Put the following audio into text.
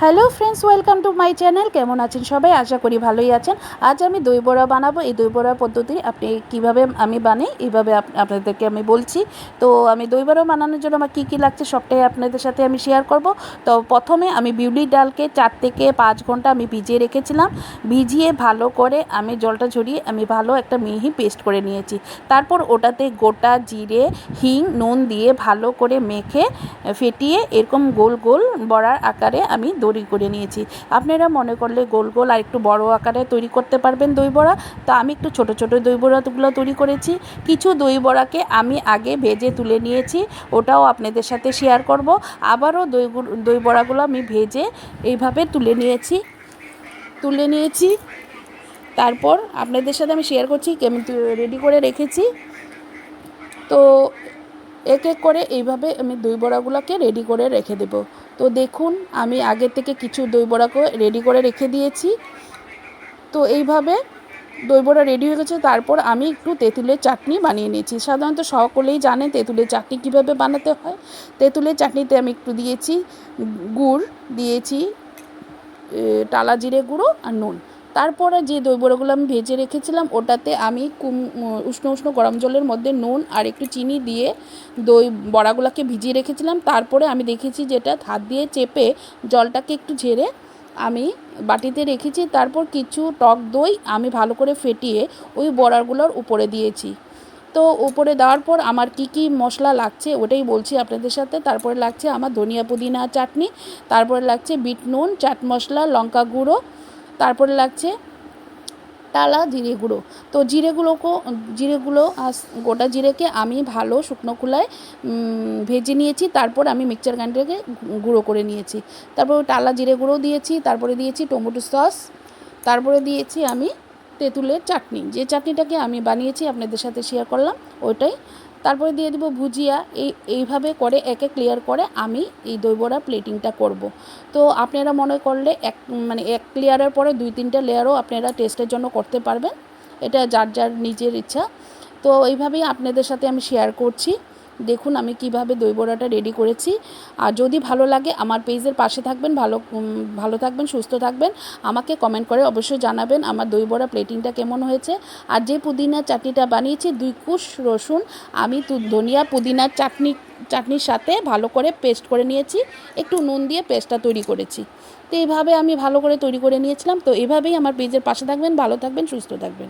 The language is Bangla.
Hello friends, welcome to my channel. কেমন আছেন সবাই? আশা করি ভালোই আছেন। আজ আমি দই বড়া বানাবো। এই দই বড়ার পদ্ধতি আপনি কিভাবে আমি বানাই এইভাবে আপনাদেরকে আমি বলছি। তো আমি দই বড়া বানানোর জন্য আমার কী কী লাগছে সবটাই আপনাদের সাথে আমি শেয়ার করব। তো প্রথমে আমি বিউলির ডালকে 4 থেকে 5 ঘন্টা আমি ভিজিয়ে রেখেছিলাম। ভিজিয়ে ভালো করে আমি জলটা ঝরিয়ে আমি ভালো একটা মিহি পেস্ট করে নিয়েছি। তারপর ওটাতে গোটা জিরে, হিং, নুন দিয়ে ভালো করে মেখে ফেটিয়ে এরকম গোল গোল বড়ার আকারে আমি তৈরি করে নিয়েছি। আপনারা মনে করলে গোল গোল আর একটু বড় আকারে তৈরি করতে পারবেন দই বড়া। তো আমি একটু ছোট ছোট দই বড়াগুলো তৈরি করেছি। কিছু দই বড়াকে আমি আগে ভেজে তুলে নিয়েছি, ওটাও আপনাদের সাথে শেয়ার করব। আবারও দই বড়াগুলো আমি ভেজে এইভাবে তুলে নিয়েছি। তারপর আপনাদের সাথে আমি শেয়ার করছি আমি রেডি করে রেখেছি। তো এক এক করে এইভাবে আমি দই বড়াগুলোকে রেডি করে রেখে দেব। তো দেখুন, আমি আগে থেকে কিছু দই বড়াকে রেডি করে রেখে দিয়েছি। তো এইভাবে দই বড়া রেডি হয়ে গেছে। তারপর আমি একটু তেঁতুলের চাটনি বানিয়ে নিয়েছি। সাধারণত সকলেই জানে তেঁতুলের চাটনি কীভাবে বানাতে হয়। তেঁতুলের চাটনিতে আমি একটু দিয়েছি গুড়, দিয়েছি টালা জিরে গুঁড়ো আর নুন। তারপরে যে দই বড়াগুলো আমি ভেজে রেখেছিলাম ওটাতে আমি উষ্ণ উষ্ণ গরম জলের মধ্যে নুন আর একটু চিনি দিয়ে দই বড়াগুলোকে ভিজিয়ে রেখেছিলাম। তারপরে আমি দেখেছি যেটা হাত দিয়ে চেপে জলটাকে একটু ঝেড়ে আমি বাটিতে রেখেছি। তারপর কিছু টক দই আমি ভালো করে ফেটিয়ে ওই বড়াগুলোর উপরে দিয়েছি। তো উপরে দেওয়ার পর আমার কি কি মশলা লাগছে ওটাই বলছি আপনাদের সাথে। তারপরে লাগছে আমার ধনিয়া পুদিনা চাটনি, তারপরে লাগছে বিট নুন, চাট মশলা, লঙ্কা গুঁড়ো, তারপরে লাগছে টালা জিরে গুঁড়ো। তো জিরেগুলো গোটা জিরেকে আমি ভালো শুকনো খোলায় ভেজে নিয়েছি। তারপর আমি মিক্সচার গ্রাইন্ডারে গুঁড়ো করে নিয়েছি। তারপর টালা জিরে গুঁড়ো দিয়েছি, তারপরে দিয়েছি টমেটো সস, তারপরে দিয়েছি আমি তেঁতুলের চাটনি, যে চাটনিটাকে আমি বানিয়েছি আপনাদের সাথে শেয়ার করলাম ওইটাই। তারপরে দিয়ে দেবো ভুজিয়া। এইভাবে করে এক লেয়ার করে আমি এই দই বড়ার প্লেটিংটা করব। তো আপনারা মনে করলে এক লেয়ারের পরে 2-3টা লেয়ারও আপনারা টেস্টের জন্য করতে পারবেন। এটা যার যার নিজের ইচ্ছা। তো এইভাবেই আপনাদের সাথে আমি শেয়ার করছি। দেখুন আমি কিভাবে দই বড়াটা রেডি করেছি। আর যদি ভালো লাগে আমার পেজের পাশে থাকবেন। ভালো থাকবেন, সুস্থ থাকবেন। আমাকে কমেন্ট করে অবশ্যই জানাবেন আমার দই বড়া প্লেটিংটা কেমন হয়েছে। আর যে পুদিনার চাটনিটা বানিয়েছি 2 কুশ রসুন আমি ধনিয়া পুদিনার চাটনির সাথে ভালো করে পেস্ট করে নিয়েছি। একটু নুন দিয়ে পেস্টটা তৈরি করেছি। তো এইভাবে আমি ভালো করে তৈরি করে নিয়েছিলাম। তো এভাবেই আমার পেজের পাশে থাকবেন, ভালো থাকবেন, সুস্থ থাকবেন।